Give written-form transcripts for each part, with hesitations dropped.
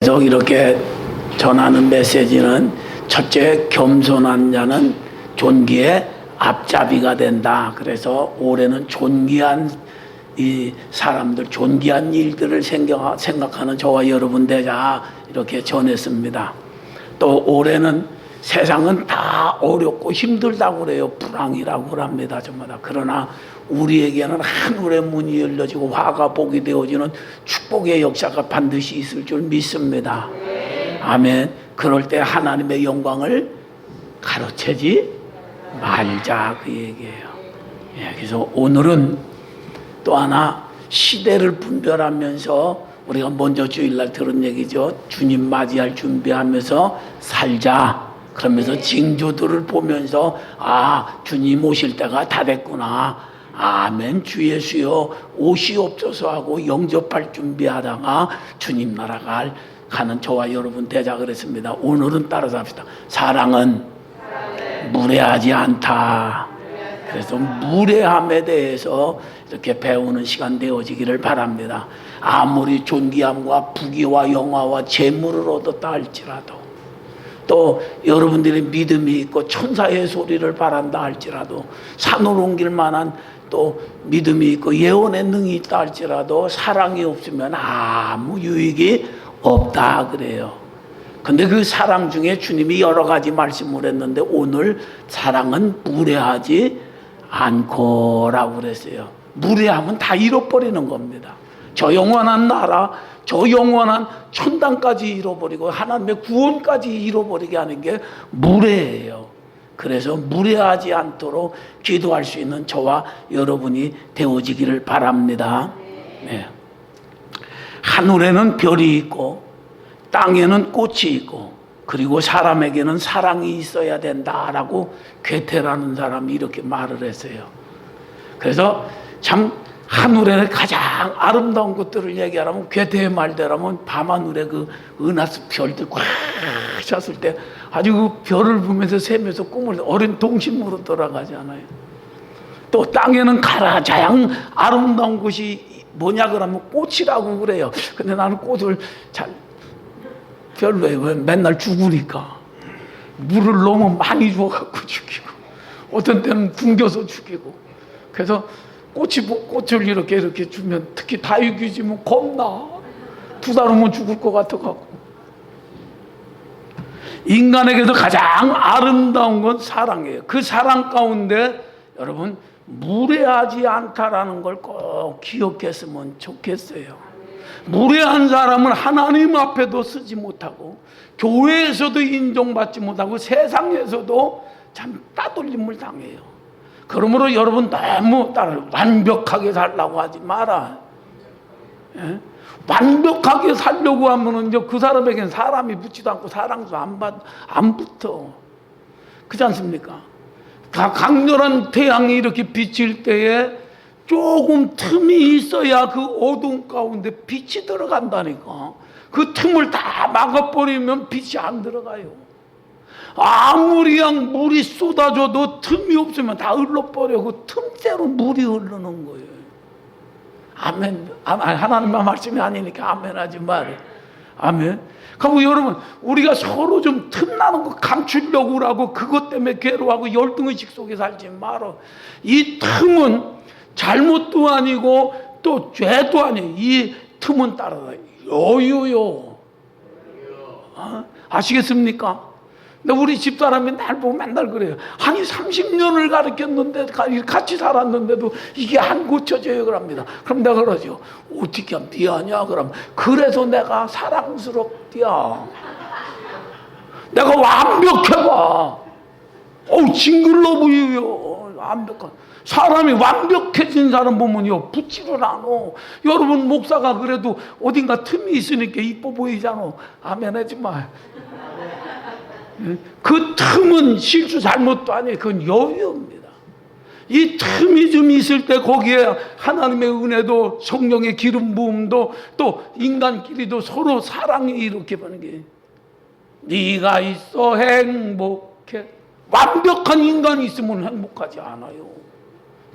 계속 이렇게 전하는 메시지는 첫째, 겸손한 자는 존귀의 앞잡이가 된다. 그래서 올해는 존귀한 이 사람들, 존귀한 일들을 생각하는 저와 여러분 되자 이렇게 전했습니다. 또 올해는 세상은 다 어렵고 힘들다고 그래요. 불황이라고 합니다. 전마다. 그러나 우리에게는 하늘의 문이 열려지고 화가 복이 되어지는 축복의 역사가 반드시 있을 줄 믿습니다. 아멘. 그럴 때 하나님의 영광을 가로채지 말자 그 얘기예요. 그래서 오늘은 또 하나 시대를 분별하면서 우리가 먼저 주일날 들은 얘기죠. 주님 맞이할 준비하면서 살자. 그러면서 징조들을 보면서 주님 오실 때가 다 됐구나. 아멘. 주 예수여 오시옵소서 하고 영접할 준비하다가 주님 나라 가는 저와 여러분 되자 그랬습니다. 오늘은 따라서 합시다. 사랑은 무례하지 않다. 그래서 무례함에 대해서 이렇게 배우는 시간 되어지기를 바랍니다. 아무리 존귀함과 부귀와 영화와 재물을 얻었다 할지라도, 또 여러분들이 믿음이 있고 천사의 소리를 바란다 할지라도, 산을 옮길 만한 또 믿음이 있고 예언의 능이 있다 할지라도 사랑이 없으면 아무 유익이 없다 그래요. 근데 그 사랑 중에 주님이 여러 가지 말씀을 했는데 오늘 사랑은 무례하지 않고라고 그랬어요. 무례하면 다 잃어버리는 겁니다. 저 영원한 나라, 저 영원한 천당까지 잃어버리고 하나님의 구원까지 잃어버리게 하는 게 무례예요. 그래서 무례하지 않도록 기도할 수 있는 저와 여러분이 되어지기를 바랍니다. 네. 하늘에는 별이 있고 땅에는 꽃이 있고 그리고 사람에게는 사랑이 있어야 된다라고 괴테라는 사람이 이렇게 말을 했어요. 그래서 참 하늘에 가장 아름다운 것들을 얘기하라면 괴테의 말대로라면 밤하늘에 그 은하수 별들 꽉 찼을 때 아주 그 별을 보면서 새면서 꿈을 어린 동심으로 돌아가잖아요. 또 땅에는 가장 아름다운 것이 뭐냐 그러면 꽃이라고 그래요. 근데 나는 꽃을 잘 별로예요. 왜? 맨날 죽으니까. 물을 너무 많이 줘갖고 죽이고 어떤 때는 굶겨서 죽이고. 그래서 꽃을 이렇게 주면 특히 다육이 주면 겁나. 2달 후면 죽을 것 같아갖고. 인간에게도 가장 아름다운 건 사랑이에요. 그 사랑 가운데 여러분 무례하지 않다라는 걸 꼭 기억했으면 좋겠어요. 무례한 사람은 하나님 앞에도 쓰지 못하고 교회에서도 인정받지 못하고 세상에서도 참 따돌림을 당해요. 그러므로 여러분 너무 완벽하게 살라고 하지 마라. 완벽하게 살려고 하면은 그 사람에게는 사람이 붙지도 않고 사랑도 안 붙어. 그렇지 않습니까? 강렬한 태양이 이렇게 비칠 때에 조금 틈이 있어야 그 어두운 가운데 빛이 들어간다니까. 그 틈을 다 막아버리면 빛이 안 들어가요. 아무리 물이 쏟아져도 틈이 없으면 다 흘러버려. 그 틈새로 물이 흐르는 거예요. 아멘. 하나님의 말씀이 아니니까 아멘 하지 말아요. 아멘. 그리고 여러분 우리가 서로 좀 틈나는 거 감추려고 하고 그것 때문에 괴로워하고 열등의식 속에 살지 말아. 이 틈은 잘못도 아니고 또 죄도 아니에요. 이 틈은 따라다 여유요. 아시겠습니까? 근데 우리 집사람이 날 보고 맨날 그래요. 아니 30년을 가르쳤는데 같이 살았는데도 이게 안 고쳐져요 그럽니다. 그럼 내가 그러죠. 어떻게 하면 미안하냐 그럼 그래서 내가 사랑스럽디야. 내가 완벽해봐. 징글러 보여요. 완벽한 사람이 완벽해진 사람 보면요 붙지를 않아. 여러분 목사가 그래도 어딘가 틈이 있으니까 이뻐 보이잖아. 아멘 하지 마. 그 틈은 실수 잘못도 아니에요. 그건 여유입니다. 이 틈이 좀 있을 때 거기에 하나님의 은혜도 성령의 기름 부음도 또 인간끼리도 서로 사랑이 이렇게 보는 게 네가 있어 행복해. 완벽한 인간이 있으면 행복하지 않아요.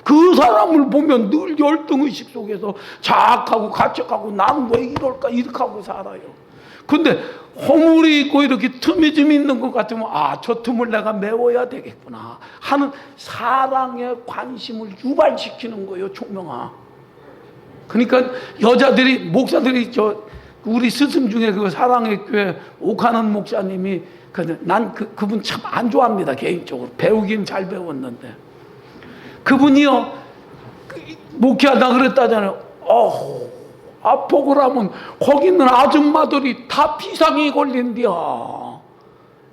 그 사람을 보면 늘 열등의식 속에서 자학하고 가책하고 나는 왜 이럴까 이렇게 하고 살아요. 근데 허물이 있고 이렇게 틈이 좀 있는 것 같으면 저 틈을 내가 메워야 되겠구나 하는 사랑의 관심을 유발시키는 거예요, 총명아. 그러니까 여자들이, 목사들이, 우리 스승 중에 그 사랑의 교회 옥하는 목사님이, 난 그분 참 안 좋아합니다, 개인적으로. 배우긴 잘 배웠는데. 그분이요, 목회하다 그랬다잖아요. 보고라면 거기 있는 아줌마들이 다 비상이 걸린디야.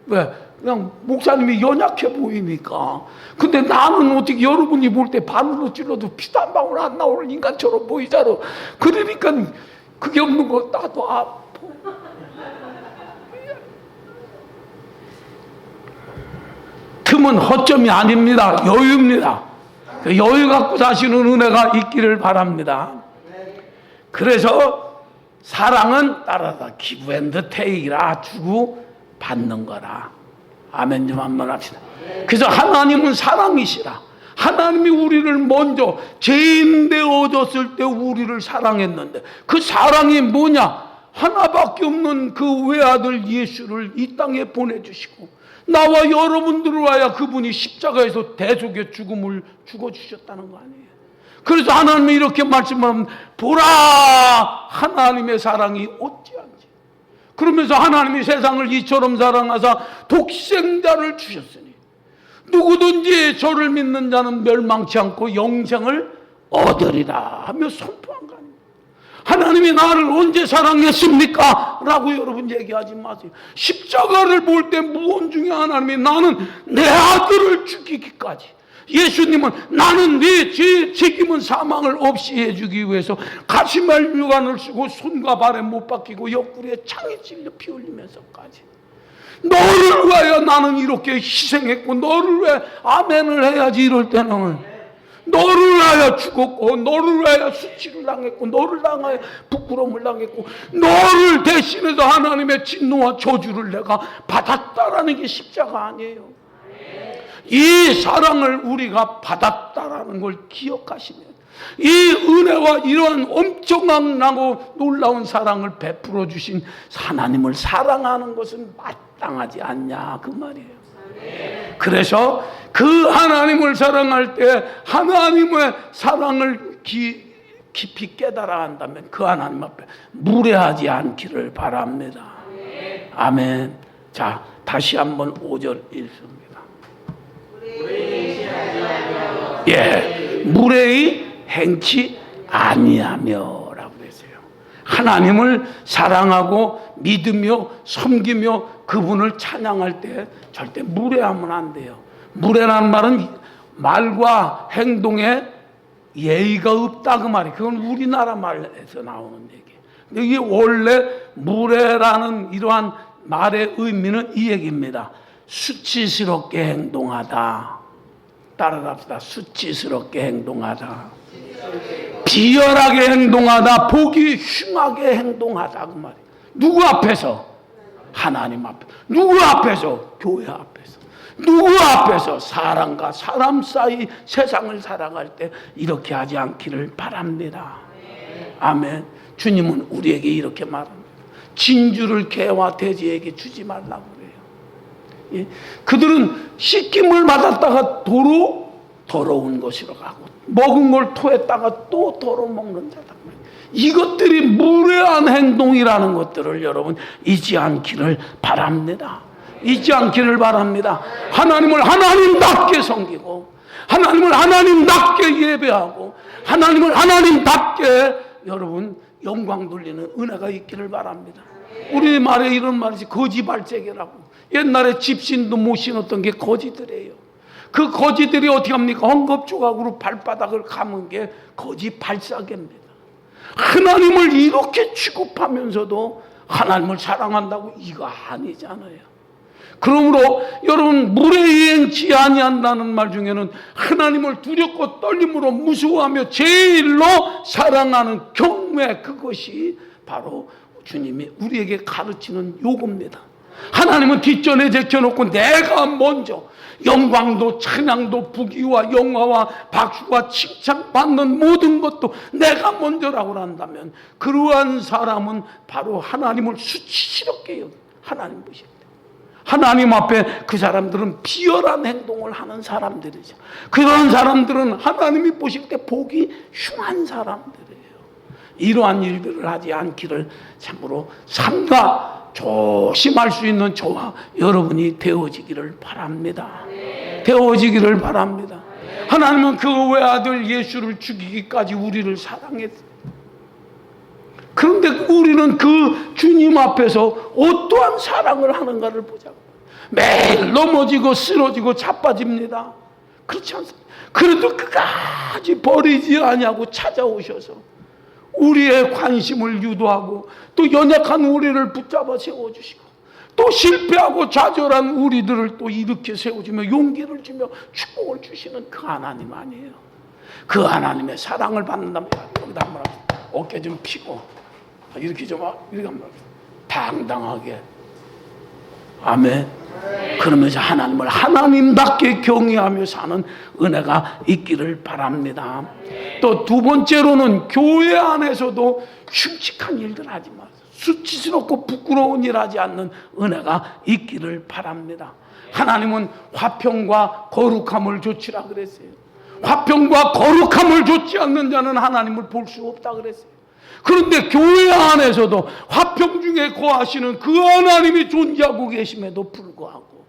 왜? 그냥 목사님이 연약해 보이니까. 근데 나는 어떻게 여러분이 볼 때 바늘로 찔러도 피도 한 방울 안 나오는 인간처럼 보이잖아. 그러니까 그게 없는 거 나도 아파. 틈은 허점이 아닙니다. 여유입니다. 그 여유 갖고 사시는 은혜가 있기를 바랍니다. 그래서 사랑은 따라다 give and take이라, 주고 받는 거라. 아멘 좀 한번 합시다. 그래서 하나님은 사랑이시라. 하나님이 우리를 먼저 죄인 되어졌을 때 우리를 사랑했는데, 그 사랑이 뭐냐? 하나밖에 없는 그 외아들 예수를 이 땅에 보내주시고 나와 여러분들을 위하여 그분이 십자가에서 대속의 죽음을 죽어주셨다는 거 아니에요. 그래서 하나님이 이렇게 말씀하면, 보라 하나님의 사랑이 어찌한지. 그러면서 하나님이 세상을 이처럼 사랑하사 독생자를 주셨으니 누구든지 저를 믿는 자는 멸망치 않고 영생을 얻으리라 하며 선포한 거 아닙니까? 하나님이 나를 언제 사랑했습니까? 라고 여러분 얘기하지 마세요. 십자가를 볼 때 무언 중에 하나님이 나는 내 아들을 죽이기까지, 예수님은 나는 네 죄의 책임은 사망을 없이 해주기 위해서 가시말 유관을 쓰고 손과 발에 못 박히고 옆구리에 창이 찔려 피 흘리면서까지 너를 위하여 나는 이렇게 희생했고, 너를 위해 아멘을 해야지. 이럴 때는 너를 위하여 죽었고, 너를 위하여 수치를 당했고, 너를 당하여 부끄러움을 당했고, 너를 대신해서 하나님의 진노와 저주를 내가 받았다라는 게 십자가 아니에요. 이 사랑을 우리가 받았다라는 걸 기억하시면, 이 은혜와 이러한 엄청나고 놀라운 사랑을 베풀어 주신 하나님을 사랑하는 것은 마땅하지 않냐, 그 말이에요. 그래서 그 하나님을 사랑할 때 하나님의 사랑을 깊이 깨달아 한다면 그 하나님 앞에 무례하지 않기를 바랍니다. 아멘. 자, 다시 한번 5절 읽습니다. 무례히 행치 아니하며라고 그랬어요. 하나님을 사랑하고 믿으며 섬기며 그분을 찬양할 때 절대 무례하면 안 돼요. 무례라는 말은 말과 행동에 예의가 없다, 그 말이. 그건 우리나라 말에서 나오는 얘기. 근데 이게 원래 무례라는 이러한 말의 의미는 이 얘기입니다. 수치스럽게 행동하다. 따라갑시다. 수치스럽게 행동하다. 비열하게 행동하다. 보기 흉하게 행동하다, 그 말이에요. 누구 앞에서? 하나님 앞에. 누구 앞에서? 교회 앞에서. 누구 앞에서? 사람과 사람 사이 세상을 살아갈 때 이렇게 하지 않기를 바랍니다. 아멘. 주님은 우리에게 이렇게 말합니다. 진주를 개와 돼지에게 주지 말라고 그래요. 그들은 씻김을 받았다가 도로 더러운 것으로 가고, 먹은 걸 토했다가 또 더러 먹는 자다. 이것들이 무례한 행동이라는 것들을 여러분 잊지 않기를 바랍니다. 잊지 않기를 바랍니다. 하나님을 하나님답게 섬기고, 하나님을 하나님답게 예배하고, 하나님을 하나님답게 여러분 영광 돌리는 은혜가 있기를 바랍니다. 우리말에 이런 말이지, 거지발재개라고. 옛날에 집신도 못 신었던 게 거지들이에요. 그 거지들이 어떻게 합니까? 헝겊조각으로 발바닥을 감은 게 거지 발사개입니다. 하나님을 이렇게 취급하면서도 하나님을 사랑한다고? 이거 아니잖아요. 그러므로 여러분, 무례히 행치 아니한다는 말 중에는 하나님을 두렵고 떨림으로 무서워하며 제일로 사랑하는 경외, 그것이 바로 주님이 우리에게 가르치는 요구입니다. 하나님은 뒷전에 제쳐놓고 내가 먼저 영광도 찬양도 부귀와 영화와 박수와 칭찬받는 모든 것도 내가 먼저라고 한다면 그러한 사람은 바로 하나님을 수치스럽게 여기 하나님 보실 때 하나님 앞에 그 사람들은 비열한 행동을 하는 사람들이죠. 그런 사람들은 하나님이 보실 때 보기 흉한 사람들이에요. 이러한 일들을 하지 않기를 참으로 삼가 조심할 수 있는 저와 여러분이 되어지기를 바랍니다. 되어지기를 바랍니다. 하나님은 그 외아들 예수를 죽이기까지 우리를 사랑했어요. 그런데 우리는 그 주님 앞에서 어떠한 사랑을 하는가를 보자고. 매일 넘어지고 쓰러지고 자빠집니다. 그렇지 않습니까? 그래도 끝까지 버리지 아니하고 찾아오셔서 우리의 관심을 유도하고 또 연약한 우리를 붙잡아 세워주시고 또 실패하고 좌절한 우리들을 또 일으켜 세워주며 용기를 주며 축복을 주시는 그 하나님 아니에요. 그 하나님의 사랑을 받는다면 여기다 한번 어깨 좀 펴고 이렇게 좀 이렇게 한번 당당하게 아멘. 그러면서 하나님을 하나님답게 경외하며 사는 은혜가 있기를 바랍니다. 또 두 번째로는 교회 안에서도 흉측한 일들 하지 마세요. 수치스럽고 부끄러운 일 하지 않는 은혜가 있기를 바랍니다. 하나님은 화평과 거룩함을 좋지라 그랬어요. 화평과 거룩함을 좋지 않는 자는 하나님을 볼 수 없다 그랬어요. 그런데 교회 안에서도 화평 중에 거하시는 그 하나님이 존재하고 계심에도 불구하고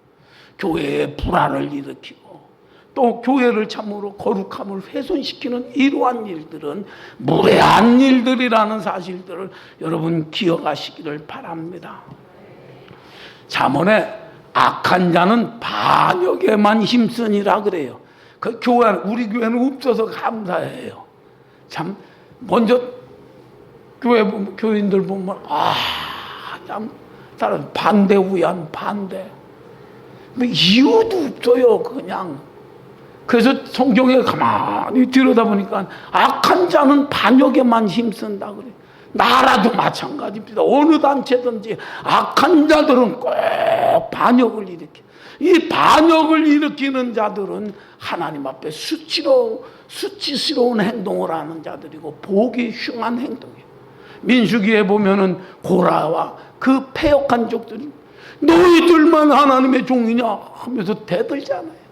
교회에 불화를 일으키고 또 교회를 참으로 거룩함을 훼손시키는 이러한 일들은 무례한 일들이라는 사실들을 여러분 기억하시기를 바랍니다. 잠언에 악한 자는 반역에만 힘쓰니라 그래요. 그 교회, 우리 교회는 없어서 감사해요. 참 먼저 교회 교인들 보면 참 다른 반대 우연 반대 뭐 이유도 없어요. 그냥 그래서 성경에 가만히 들여다보니까 악한 자는 반역에만 힘쓴다 그래. 나라도 마찬가지입니다. 어느 단체든지 악한 자들은 꼭 반역을 일으켜. 이 반역을 일으키는 자들은 하나님 앞에 수치스러운 행동을 하는 자들이고 보기 흉한 행동이에요. 민수기에 보면은 고라와 그 패역한 족들이 너희들만 하나님의 종이냐 하면서 대들잖아요.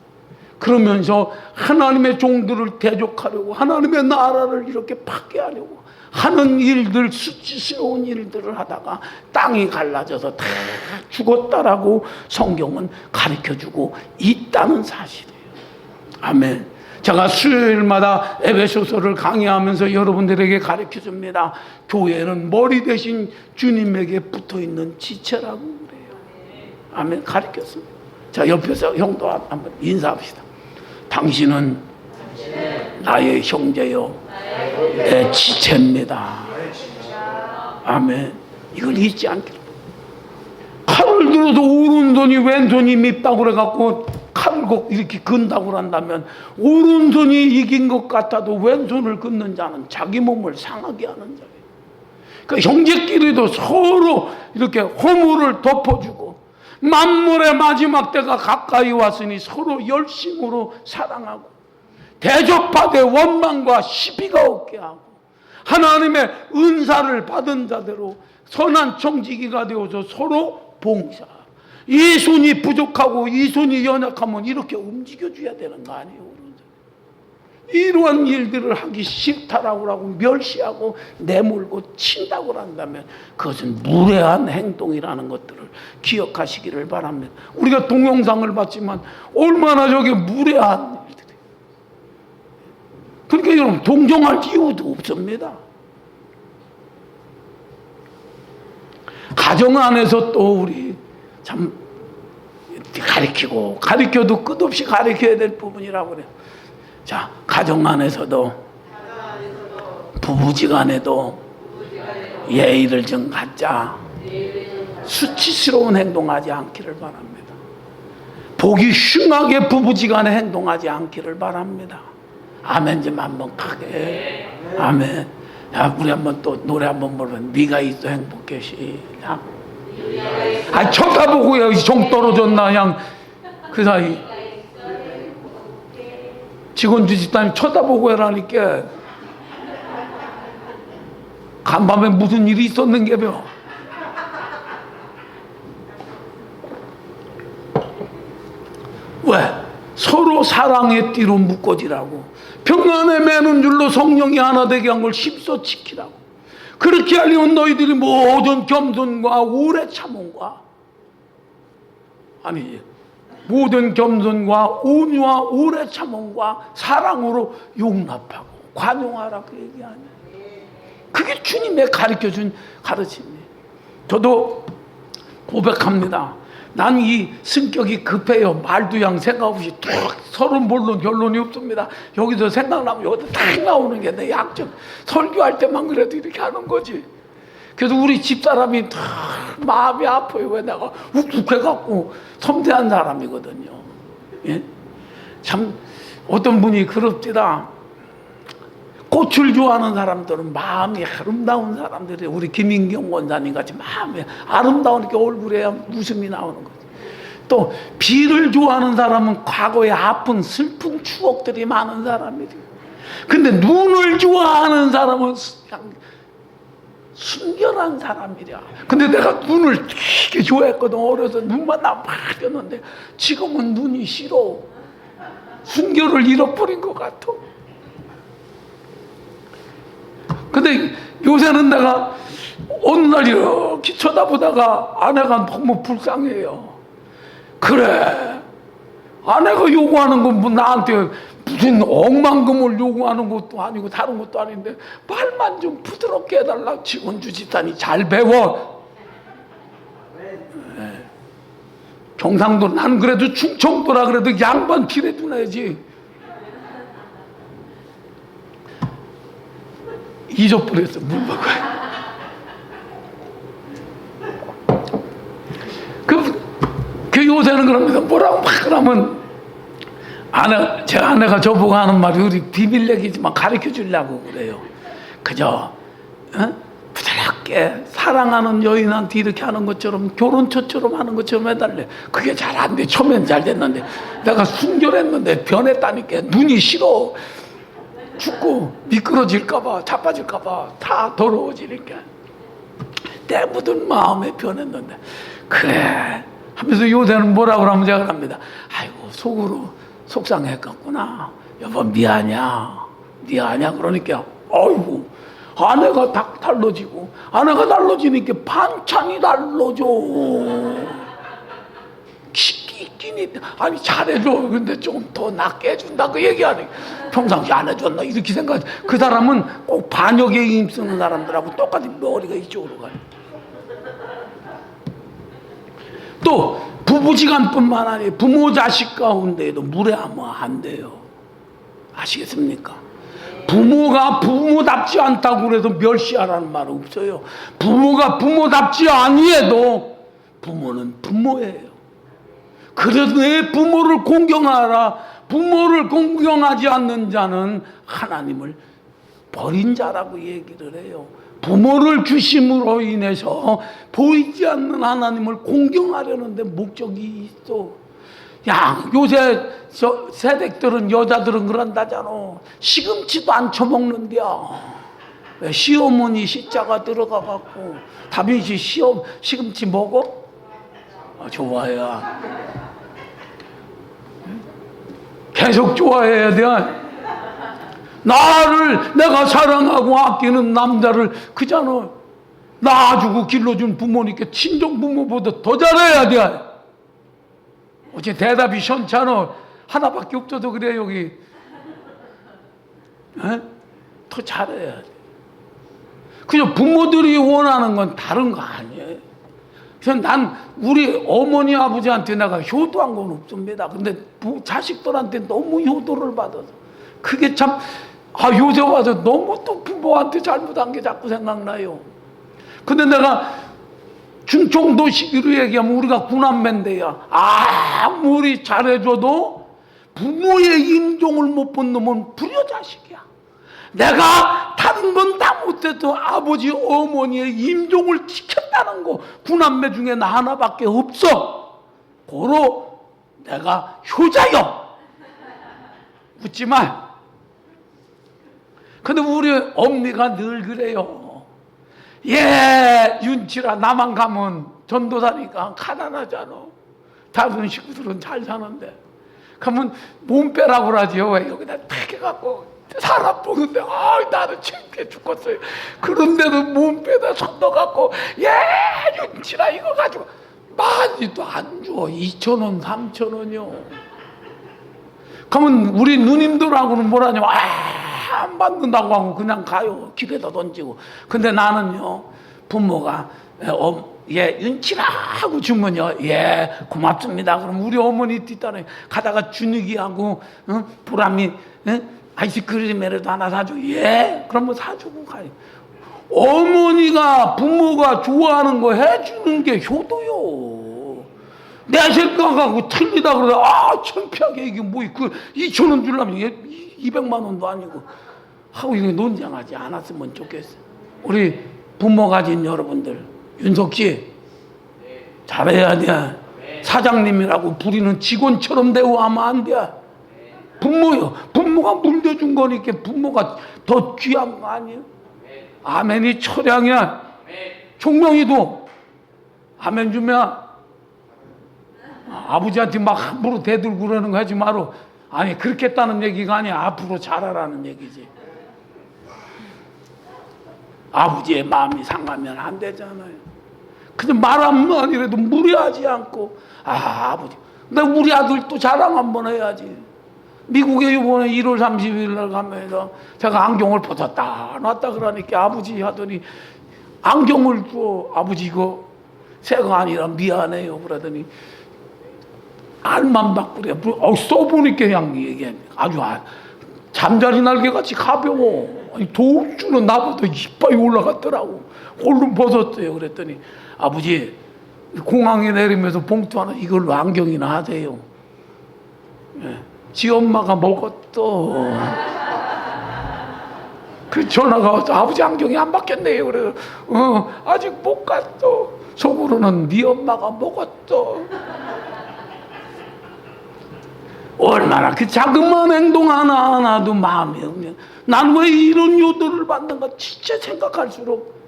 그러면서 하나님의 종들을 대적하려고 하나님의 나라를 이렇게 파괴하려고 하는 일들, 수치스러운 일들을 하다가 땅이 갈라져서 다 죽었다라고 성경은 가르쳐주고 있다는 사실이에요. 아멘. 제가 수요일마다 에베소서를 강의하면서 여러분들에게 가르쳐줍니다. 교회는 머리 대신 주님에게 붙어있는 지체라고 그래요. 아멘. 가르쳤습니다. 자, 옆에서 형도 한번 인사합시다. 당신은 나의 형제요 내 지체입니다. 아멘. 이걸 잊지 않기를. 칼을 들어도 오른손이 왼손이 밉다고 그래갖고 칼을 이렇게 근다고 한다면 오른손이 이긴 것 같아도 왼손을 긋는 자는 자기 몸을 상하게 하는 자예요. 그 형제끼리도 서로 이렇게 허물을 덮어주고 만물의 마지막 때가 가까이 왔으니 서로 열심으로 사랑하고 대적받에 원망과 시비가 없게 하고 하나님의 은사를 받은 자대로 선한 청지기가 되어서 서로 봉사하고 이 손이 부족하고 이 손이 연약하면 이렇게 움직여줘야 되는 거 아니에요? 이러한 일들을 하기 싫다라고 하고 멸시하고 내몰고 친다고 한다면 그것은 무례한 행동이라는 것들을 기억하시기를 바랍니다. 우리가 동영상을 봤지만 얼마나 저게 무례한 일들이에요. 그러니까 여러분 동정할 이유도 없습니다. 가정 안에서 또 우리 참 가르쳐도 끝없이 가르쳐야 될 부분이라고 그래요. 자, 가정 안에서도 부부지간에도 예의를 좀 갖자. 수치스러운 행동하지 않기를 바랍니다. 보기 흉하게 부부지간에 행동하지 않기를 바랍니다. 아멘 좀 한번 크게. 아멘. 야, 우리 한번 또 노래 한번 부르면 네가 있어 행복해 시작. 쳐다보고 여기 정 떨어졌나 그냥 그 사이 직원주 집단이 쳐다보고 해라니까 간밤에 무슨 일이 있었는게며. 왜? 서로 사랑의 띠로 묶어지라고. 평안에 매는 줄로 성령이 하나 되게 한 걸 힘써 지키라고. 그렇게 하려면 너희들이 모든 겸손과 오래 참음과 아니 모든 겸손과 온유와 오래 참음과 사랑으로 용납하고 관용하라 그 얘기 아니야. 그게 주님의 가르쳐준 가르침이에요. 저도 고백합니다. 난 이 성격이 급해요. 말도 양 생각 없이 툭 서로 물론 결론이 없습니다. 여기서 생각나면 여기서 딱 나오는 게 내 약점. 설교할 때만 그래도 이렇게 하는 거지. 그래서 우리 집사람이 다 마음이 아파요. 왜 내가 욱욱해갖고 섬세한 사람이거든요. 예? 참 어떤 분이 그럽디다. 꽃을 좋아하는 사람들은 마음이 아름다운 사람들이 우리 김인경 원사님 같이 마음이 아름다우니까 얼굴에 웃음이 나오는 거지. 또 비를 좋아하는 사람은 과거에 아픈 슬픈 추억들이 많은 사람이지. 근데 눈을 좋아하는 사람은 그냥 순결한 사람이랴. 근데 내가 눈을 되게 좋아했거든. 어려서 눈만 나 막 떴는데 지금은 눈이 싫어. 순결을 잃어버린 것 같아. 근데 요새는 내가 어느 날 이렇게 쳐다보다가 아내가 너무 불쌍해요. 그래, 아내가 요구하는 건 뭐 나한테 무슨 억만금을 요구하는 것도 아니고 다른 것도 아닌데 말만 좀 부드럽게 해달라. 직원주 집사니 잘 배워. 네. 경상도 난 그래도 충청도라 그래도 양반 길에 두나야지. 잊어버렸어. 물 먹어요. 그 요새는 그럽니다. 뭐라고 막 그러면 제 아내가 저보고 하는 말이 우리 비밀 얘기지만 가르쳐 주려고 그래요. 그저 부드럽게 사랑하는 여인한테 이렇게 하는 것처럼 결혼처처럼 하는 것처럼 해달래. 그게 잘 안 돼. 처음엔 잘 됐는데 내가 순결했는데 변했다니까. 눈이 싫어. 죽고 미끄러질까봐 자빠질까봐 다 더러워지니까 때 묻은 마음에 변했는데 그래 하면서 요새는 뭐라고 하면 제가 합니다. 아이고 속으로 속상했겠구나. 여보 미안이야 그러니까 아이고 아내가 딱 달라지고 아내가 달라지니까 반찬이 달라져. 아니 잘해줘. 근데 좀 더 낫게 해준다 그 얘기하니 평상시 안 해줬나 이렇게 생각하지. 그 사람은 꼭 반역에 힘쓰는 사람들하고 똑같이 머리가 이쪽으로 가요. 또 부부지간뿐만 아니라 부모 자식 가운데에도 무례하면 안 돼요. 아시겠습니까? 부모가 부모답지 않다고 그래도 멸시하라는 말은 없어요. 부모가 부모답지 아니해도 부모는 부모예요. 그래서 내 부모를 공경하라. 부모를 공경하지 않는 자는 하나님을 버린 자라고 얘기를 해요. 부모를 주심으로 인해서 보이지 않는 하나님을 공경하려는데 목적이 있어. 야, 요새 세댁들은 여자들은 그런다잖아. 시금치도 안 처먹는데야. 왜 시어머니 시자가 들어가갖고 다빈씨 시금치 먹어? 좋아요. 계속 좋아해야 돼. 내가 사랑하고 아끼는 남자를 그잖아. 낳아주고 길러준 부모니까 친정 부모보다 더 잘해야 돼. 어째 대답이 시원찮아. 하나밖에 없어도 그래 여기. 더 잘해야 돼. 그냥 부모들이 원하는 건 다른 거 아니에요. 그래서 난 우리 어머니 아버지한테 내가 효도한 건 없습니다. 근데 자식들한테 너무 효도를 받아서 그게 참 요새 와서 너무 또 부모한테 잘못한 게 자꾸 생각나요. 근데 내가 충청도 시기로 얘기하면 우리가 구남매인데요. 아무리 잘해줘도 부모의 인종을 못 본 놈은 불효자식이야. 내가 다른 건 다 못해도 아버지 어머니의 임종을 지켰다는 거 구남매 중에 나 하나밖에 없어. 고로 내가 효자여. 웃지 마. 근데 우리 엄니가 늘 그래요. 예, 윤치라 나만 가면 전도사니까 가난하잖아. 다른 식구들은 잘 사는데 가면 몸 빼라고 그러지요. 왜 여기다 탁 해갖고 사람 보는데 나는 창피해 죽겠어요. 그런데도 몸 빼다 손 넣어갖고 예, 윤치라 이거 가지고 많이도 안 줘. 2,000원 3,000원이요. 그러면 우리 누님들하고는 뭐라냐, 안 받는다고 하고 그냥 가요. 기계다 던지고. 근데 나는요, 부모가 예, 윤치라 하고 주면요, 예, 고맙습니다. 그럼 우리 어머니 뒷단에 가다가 준익이하고 보람이 아이스크림이라도 하나 사줘. 예, 그럼 뭐 사주고 가요. 어머니가 부모가 좋아하는 거 해주는 게 효도요. 내 생각하고 틀리다 그러다 창피하게 이게 뭐 그 2,000원 주려면 200만 원도 아니고 하고 이거 논쟁하지 않았으면 좋겠어. 우리 부모 가진 여러분들, 윤석 씨 잘해야 돼. 사장님이라고 부리는 직원처럼 대우하면 안 돼. 부모요. 부모가 물려준 거니까 부모가 더 귀한 거 아니에요? 아멘이 철량이야. 종명이도 아멘 주면 아버지한테 막 함부로 대들고 그러는 거 하지 마라. 아니 그렇게 했다는 얘기가 아니야. 앞으로 잘하라는 얘기지. 아버지의 마음이 상하면 안 되잖아요. 그냥 말 한마디라도 무리하지 않고 아버지 나 우리 아들도 자랑 한번 해야지. 미국에 이번에 1월 30일 날 가면서 제가 안경을 벗었다 놨다 그러니까 아버지 하더니 안경을 줘. 아버지 이거 새가 아니라 미안해요 그러더니 알만 바꾸래. 써보니까 그냥 이게 아주 잠자리 날개같이 가벼워. 도움주는 나보다 이빨이 올라갔더라고. 얼른 벗었어요. 그랬더니 아버지 공항에 내리면서 봉투 하나 이걸로 안경이나 하세요. 예. 지 엄마가 먹었어. 그 전화가 와서 아버지 안경이 안 바뀌었네요. 그래서 아직 못 갔어. 속으로는 네 엄마가 먹었어. 얼마나 그 자그마한 행동 하나하나도 마음이 없냐. 난 왜 이런 요도를 받는가 진짜 생각할수록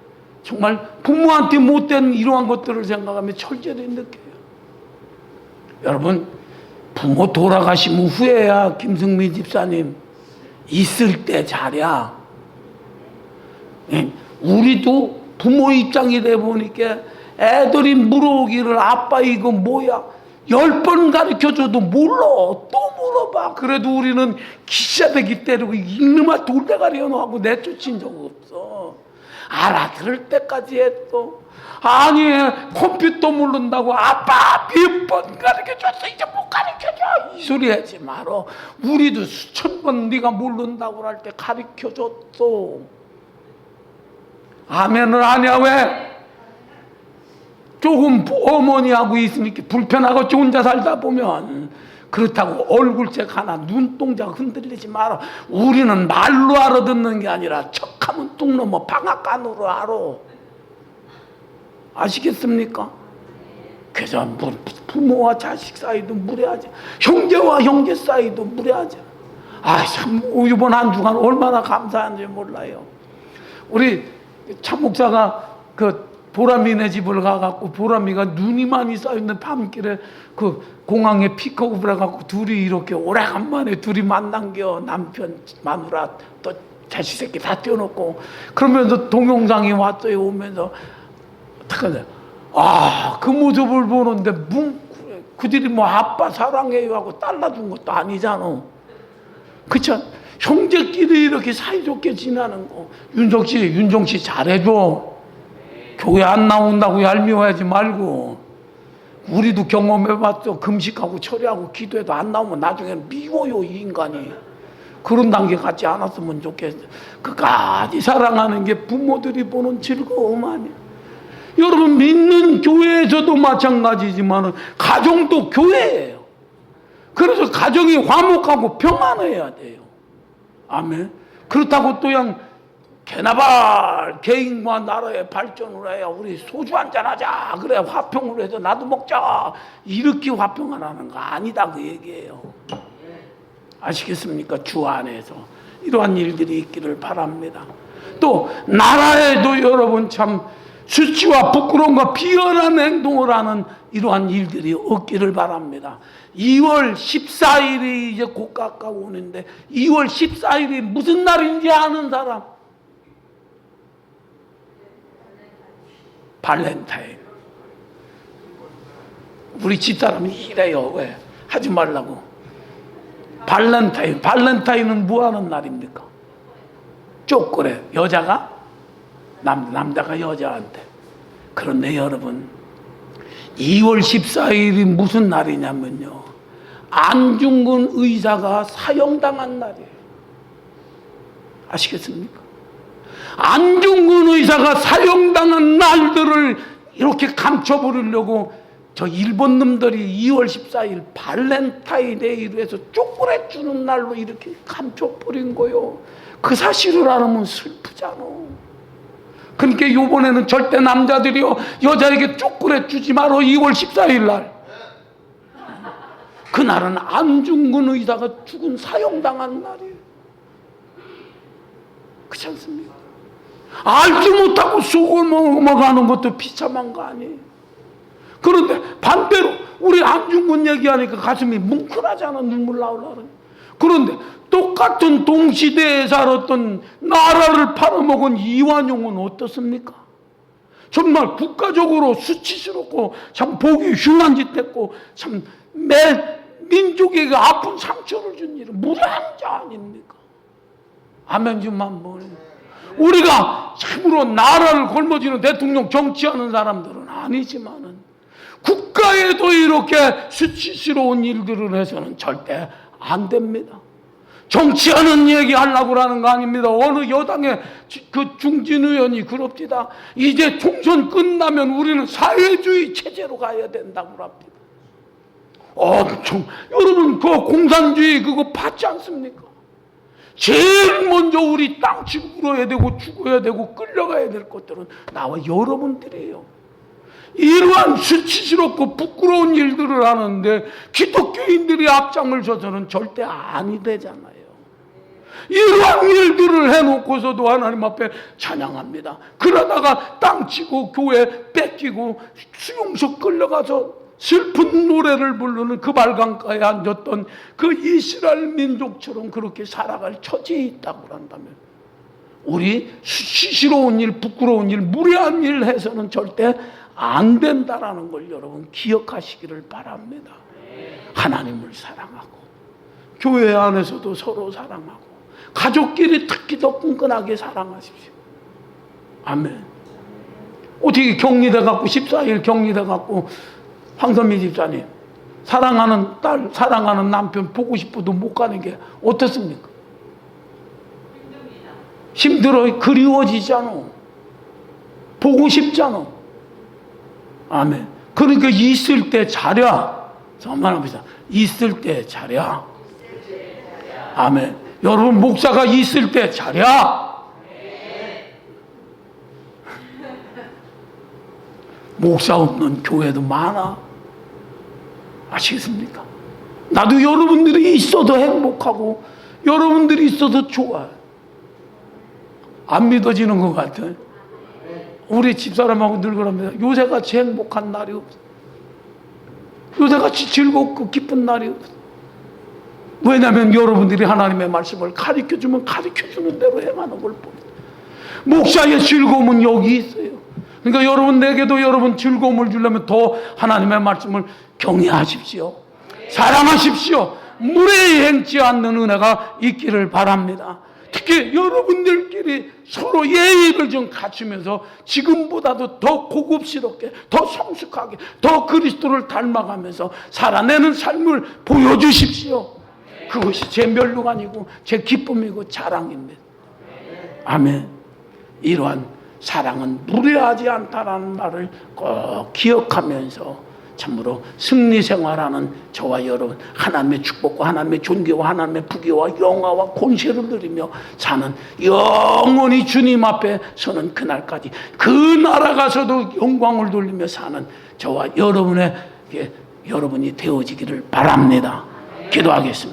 정말 부모한테 못된 이러한 것들을 생각하면 철저히 느껴요. 여러분 부모 돌아가시면 후에야 김승민 집사님 있을 때 잘이야. 우리도 부모 입장이 돼 보니까 애들이 물어오기를 아빠 이거 뭐야 10번 가르쳐줘도 몰라. 또 물어봐. 그래도 우리는 기싸대기 때리고 이놈아 돌대가리여노 하고 내쫓은 적 없어. 알아들을 때까지 했어. 아니 컴퓨터 모른다고 아빠 몇 번 가르쳐줬어 이제 못 가르쳐줘 이 소리 하지 마라. 우리도 수천 번 네가 모른다고 할 때 가르쳐줬어. 아멘을 하냐 왜? 조금 어머니하고 있으니까 불편하고 혼자 살다 보면 그렇다고 얼굴색 하나 눈동자 흔들리지 마라. 우리는 말로 알아듣는 게 아니라 척하면 뚝 넘어 방앗간으로 알아. 아시겠습니까? 그래서 부모와 자식 사이도 무례하지, 형제와 형제 사이도 무례하지. 참 이번 한 주간 얼마나 감사한지 몰라요. 우리 참 목사가 그 보람이네 집을 가갖고 보람이가 눈이 많이 쌓여있는 밤길에 그 공항에 픽업을 해갖고 둘이 이렇게 오래간만에 둘이 만난겨. 남편 마누라 또 자식 새끼 다 떼어놓고 그러면서 동영상이 왔어요. 오면서 어떡하냐, 그 모습을 보는데 뭉클해. 그들이 뭐 아빠 사랑해요 하고 딸라준 것도 아니잖아. 그쵸? 형제끼리 이렇게 사이좋게 지내는 거. 윤정 씨 잘해줘. 교회 안 나온다고 얄미워하지 말고. 우리도 경험해봤어. 금식하고 철회하고 기도해도 안 나오면 나중에는 미워요 이 인간이. 그런 단계 갖지 않았으면 좋겠어. 끝까지 사랑하는 게 부모들이 보는 즐거움 아니야. 여러분 믿는 교회에서도 마찬가지지만 가정도 교회예요. 그래서 가정이 화목하고 평안해야 돼요. 아멘. 그렇다고 또 그냥 개나발 개인과 나라의 발전을 해야 우리 소주 한잔 하자 그래 화평으로 해서 나도 먹자 이렇게 화평을 하는 거 아니다 그 얘기예요. 아시겠습니까? 주 안에서 이러한 일들이 있기를 바랍니다. 또 나라에도 여러분 참 수치와 부끄러움과 비열한 행동을 하는 이러한 일들이 없기를 바랍니다. 2월 14일이 이제 곧 가까워오는데 2월 14일이 무슨 날인지 아는 사람? 발렌타인. 우리 집사람이 이래요. 왜? 하지 말라고. 발렌타인은 뭐 하는 날입니까? 쪼꼬래. 여자가 남자가 여자한테. 그런데 여러분 2월 14일이 무슨 날이냐면요, 안중근 의사가 사형당한 날이에요. 아시겠습니까? 안중근 의사가 사형당한 날들을 이렇게 감춰버리려고 저 일본 놈들이 2월 14일 발렌타인데이로 해서 쪼꼬레 주는 날로 이렇게 감춰버린 거요. 그 사실을 알으면 슬프잖아. 그러니까 이번에는 절대 남자들이요 여자에게 쪼꼬레 주지 마라. 2월 14일 날 그날은 안중근 의사가 죽은 사형당한 날이에요. 그렇지 않습니까? 알지 못하고 속을 먹어가는 것도 비참한 거 아니에요. 그런데 반대로 우리 안중근 얘기하니까 가슴이 뭉클하잖아. 눈물 나오려고. 그런데 똑같은 동시대에 살았던 나라를 팔아먹은 이완용은 어떻습니까? 정말 국가적으로 수치스럽고 참 보기 흉한 짓 했고 참 민족에게 아픈 상처를 준 일은 무례한 자 아닙니까? 아멘 좀 한번. 우리가 참으로 나라를 걸머지는 대통령 정치하는 사람들은 아니지만은 국가에도 이렇게 수치스러운 일들을 해서는 절대 안 됩니다. 정치하는 얘기 하려고 하는 거 아닙니다. 어느 여당의 그 중진 의원이 그럽디다. 이제 총선 끝나면 우리는 사회주의 체제로 가야 된다고 합니다. 엄청 여러분 그 공산주의 그거 받지 않습니까? 제일 먼저 우리 땅 치고 울어야 되고 죽어야 되고 끌려가야 될 것들은 나와 여러분들이에요. 이러한 수치스럽고 부끄러운 일들을 하는데 기독교인들이 앞장을 서서는 절대 아니 되잖아요. 이러한 일들을 해놓고서도 하나님 앞에 찬양합니다. 그러다가 땅 치고 교회 뺏기고 수용소 끌려가서 슬픈 노래를 부르는 그 발강가에 앉았던 그 이스라엘 민족처럼 그렇게 살아갈 처지에 있다고 한다면 우리 수치스러운 일, 부끄러운 일, 무례한 일 해서는 절대 안 된다라는 걸 여러분 기억하시기를 바랍니다. 하나님을 사랑하고 교회 안에서도 서로 사랑하고 가족끼리 특히 더 끈끈하게 사랑하십시오. 아멘. 어떻게 격리돼 갖고 14일 격리돼 갖고 황선미 집사님 사랑하는 딸, 사랑하는 남편 보고 싶어도 못 가는 게 어떻습니까? 힘들어. 그리워지잖아. 보고 싶잖아. 아멘. 그러니까 있을 때 잘해. 정말 합니다. 있을 때 잘해. 아멘. 여러분 목사가 있을 때 잘해. 목사 없는 교회도 많아. 아시겠습니까? 나도 여러분들이 있어도 행복하고 여러분들이 있어도 좋아. 안 믿어지는 것 같아. 우리 집사람하고 늘 그럽니다. 요새같이 행복한 날이 없어. 요새같이 즐겁고 기쁜 날이 없어. 왜냐하면 여러분들이 하나님의 말씀을 가르쳐주면 가르쳐주는 대로 행하는 걸 봅니다. 목사의 즐거움은 여기 있어요. 그러니까 여러분에게도 여러분 즐거움을 주려면 더 하나님의 말씀을 경외하십시오. 사랑하십시오. 무례히 행치 않는 은혜가 있기를 바랍니다. 특히 여러분들끼리 서로 예의를 좀 갖추면서 지금보다도 더 고급스럽게, 더 성숙하게, 더 그리스도를 닮아가면서 살아내는 삶을 보여주십시오. 그것이 제 멸류관이고 제 기쁨이고 자랑입니다. 아멘. 이러한 사랑은 무례하지 않다라는 말을 꼭 기억하면서 참으로 승리 생활하는 저와 여러분, 하나님의 축복과 하나님의 존귀와 하나님의 부귀와 영화와 권세를 누리며 사는, 영원히 주님 앞에 서는 그날까지 그 나라 가서도 영광을 돌리며 사는 저와 여러분이 되어지기를 바랍니다. 기도하겠습니다.